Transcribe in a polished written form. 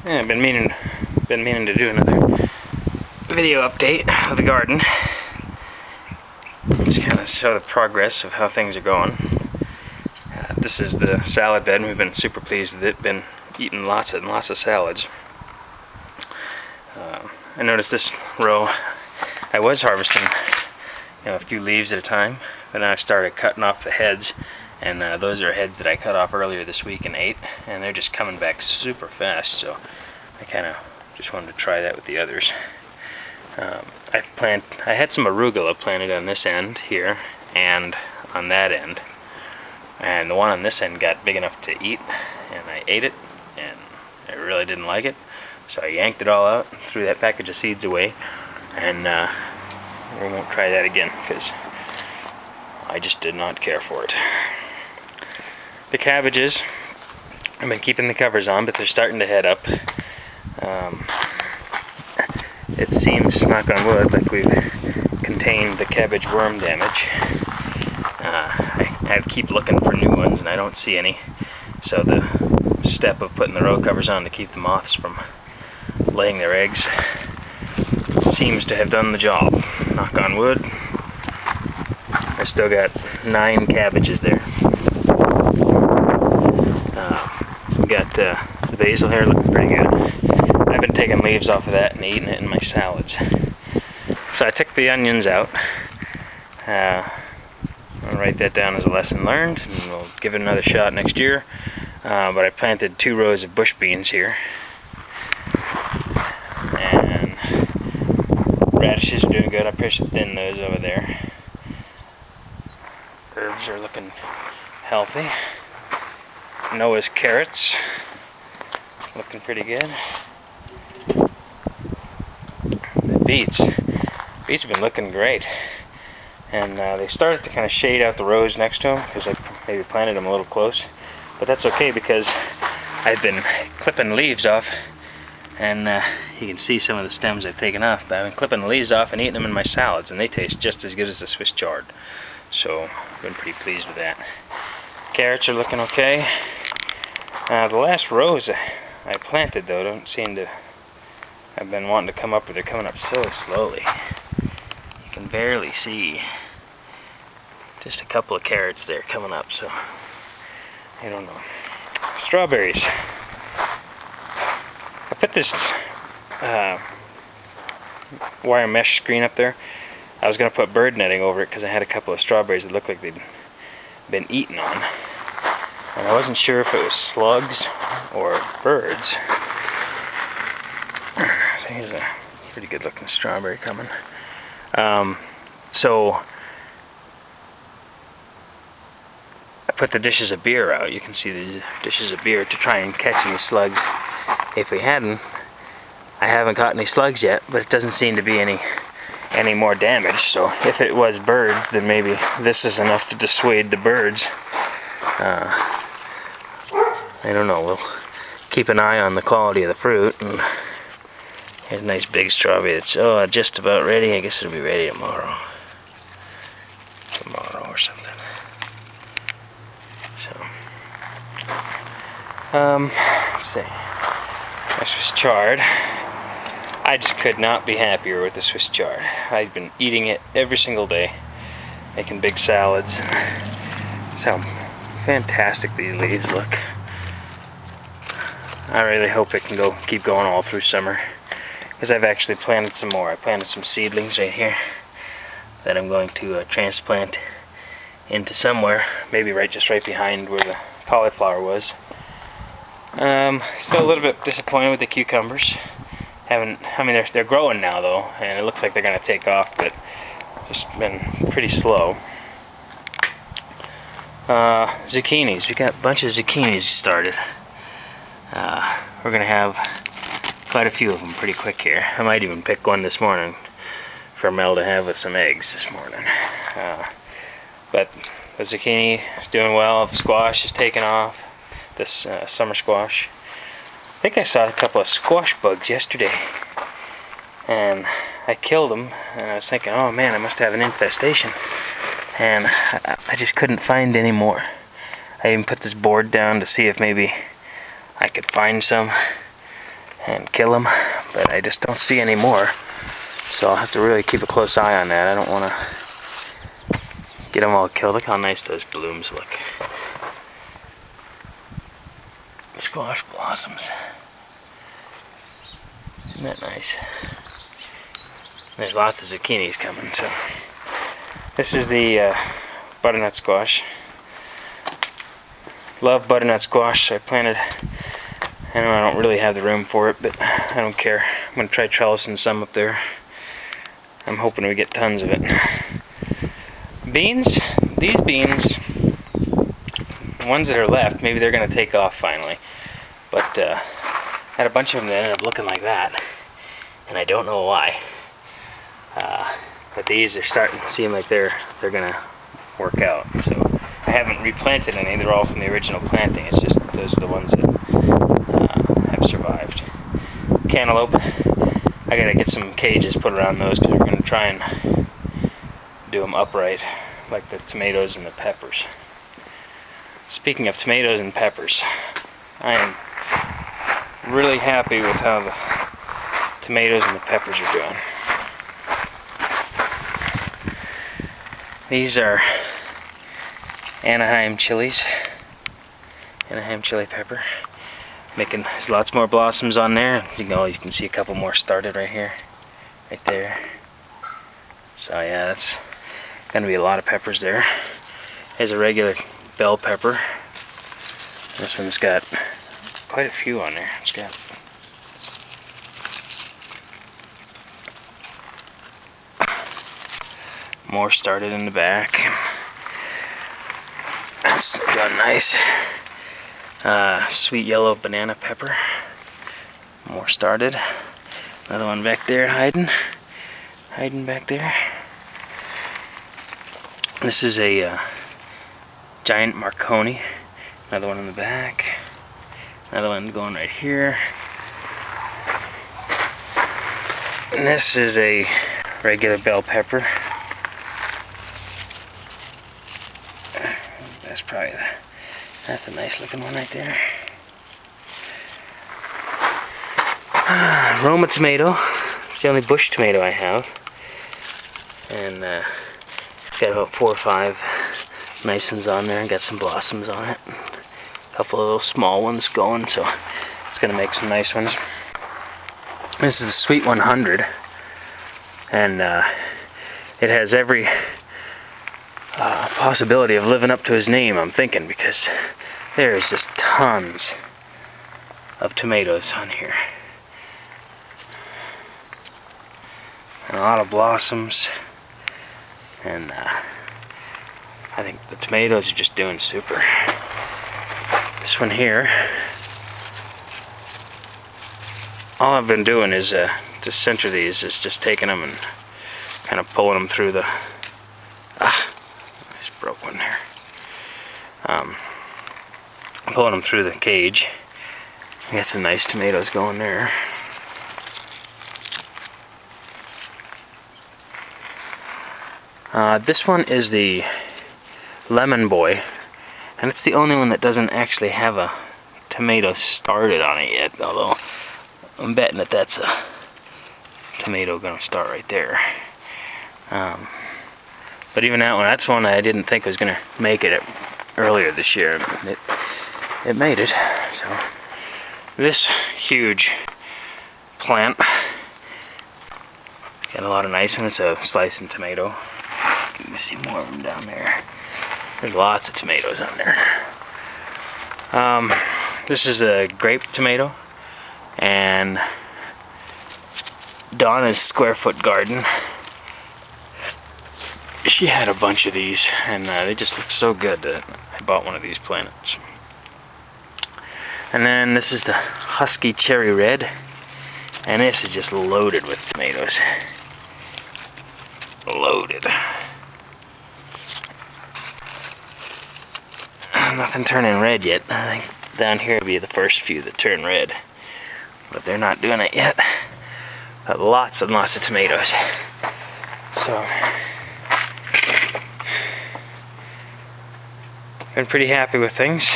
Yeah, I've been meaning to do another video update of the garden. Just kind of show the progress of how things are going. This is the salad bed, and we've been super pleased with it. Been eating lots and lots of salads. I noticed this row, I was harvesting a few leaves at a time, but then I started cutting off the heads, and those are heads that I cut off earlier this week and ate, and they're just coming back super fast, so I kind of just wanted to try that with the others. I had some arugula planted on this end here and on that end, and the one on this end got big enough to eat, and I ate it, and I really didn't like it, so I yanked it all out and threw that package of seeds away, and we won't try that again because I just did not care for it. The cabbages, I've been keeping the covers on, but they're starting to head up. It seems, knock on wood, like we've contained the cabbage worm damage. I keep looking for new ones and I don't see any, so the step of putting the row covers on to keep the moths from laying their eggs seems to have done the job. Knock on wood. I still got 9 cabbages there. We got the basil here looking pretty good. I've been taking leaves off of that and eating it in my salads. So I took the onions out. I'll write that down as a lesson learned, and we'll give it another shot next year. But I planted 2 rows of bush beans here. And radishes are doing good. I probably should thin those over there. Herbs are looking healthy. Noah's carrots looking pretty good. The beets have been looking great, and they started to kind of shade out the rows next to them because I maybe planted them a little close, but that's okay because I've been clipping leaves off, and you can see some of the stems I've taken off, but I've been clipping the leaves off and eating them in my salads, and they taste just as good as the Swiss chard, so I've been pretty pleased with that. Carrots are looking okay. The last rows I planted, though, don't seem to have been wanting to come up, or they're coming up so slowly. You can barely see just a couple of carrots there coming up, so I don't know. Strawberries. I put this wire mesh screen up there. I was going to put bird netting over it because I had a couple of strawberries that looked like they'd been eaten on. And I wasn't sure if it was slugs or birds. So here's a pretty good looking strawberry coming. So I put the dishes of beer out. You can see the dishes of beer to try and catch any slugs. If we hadn't, I haven't caught any slugs yet, but it doesn't seem to be any more damage. So if it was birds, then maybe this is enough to dissuade the birds. I don't know, we'll keep an eye on the quality of the fruit. And here's a nice big strawberry that's just about ready. I guess it'll be ready tomorrow. Or something. So, let's see. My Swiss chard. I just could not be happier with the Swiss chard. I've been eating it every single day, making big salads. That's how fantastic these leaves look. I really hope it can keep going all through summer, because I've actually planted some more. I planted some seedlings right here that I'm going to transplant into somewhere, maybe just right behind where the cauliflower was. Still a little bit disappointed with the cucumbers. They're growing now though, and it looks like they're going to take off, but just been pretty slow. Zucchinis. We got a bunch of zucchinis started. We're going to have quite a few of them pretty quick here. I might even pick one this morning for Mel to have with some eggs this morning. But the zucchini is doing well. The squash is taking off. This summer squash. I think I saw a couple of squash bugs yesterday, and I killed them, and I was thinking, oh man, I must have an infestation, and I just couldn't find any more. I even put this board down to see if maybe I could find some, and kill them, but I just don't see any more. So I'll have to really keep a close eye on that. I don't want to get them all killed. Look how nice those blooms look. Squash blossoms. Isn't that nice? There's lots of zucchinis coming. So this is the butternut squash. Love butternut squash. I planted. I know I don't really have the room for it, but I don't care. I'm gonna try trellising some up there. I'm hoping we get tons of it. Beans. These beans, the ones that are left, maybe they're gonna take off finally. But I had a bunch of them that ended up looking like that, and I don't know why. But these are starting to seem like they're gonna work out. So I haven't replanted any. They're all from the original planting. It's just those are the ones that have survived. Cantaloupe. I gotta get some cages put around those because we're gonna try and do them upright, like the tomatoes and the peppers. Speaking of tomatoes and peppers, I am really happy with how the tomatoes and the peppers are doing. These are Anaheim chilies, Anaheim chili pepper. There's lots more blossoms on there. You can see a couple more started right here, right there. So yeah, that's gonna be a lot of peppers there. There's a regular bell pepper. This one's got quite a few on there. It's got more started in the back. That's done nice. Sweet yellow banana pepper. More started. Another one back there hiding back there. This is a giant Marconi. Another one in the back. Another one going right here. And this is a regular bell pepper. That's a nice looking one right there. Roma tomato. It's the only bush tomato I have. And it's got about 4 or 5 nice ones on there. Got some blossoms on it. A couple of little small ones going, so it's gonna make some nice ones. This is the Sweet 100. And it has every possibility of living up to his name, I'm thinking, because there's just tons of tomatoes on here. And a lot of blossoms. And I think the tomatoes are just doing super. This one here, all I've been doing is to center these is just taking them and kind of pulling them through the broke one there. Pulling them through the cage. I got some nice tomatoes going there. This one is the Lemon Boy, and it's the only one that doesn't actually have a tomato started on it yet, although I'm betting that that's a tomato gonna start right there. But even that one, that's one I didn't think was gonna make it earlier this year. It made it. So this huge plant got a lot of nice ones. It's a slicing tomato. You can see more of them down there. There's lots of tomatoes on there. This is a grape tomato, and Donna's Square Foot Garden. She had a bunch of these, and they just look so good that I bought one of these plants. And then this is the Husky Cherry Red, and this is just loaded with tomatoes. Loaded. Nothing turning red yet. I think down here will be the first few that turn red, but they're not doing it yet. But lots and lots of tomatoes. So been pretty happy with things.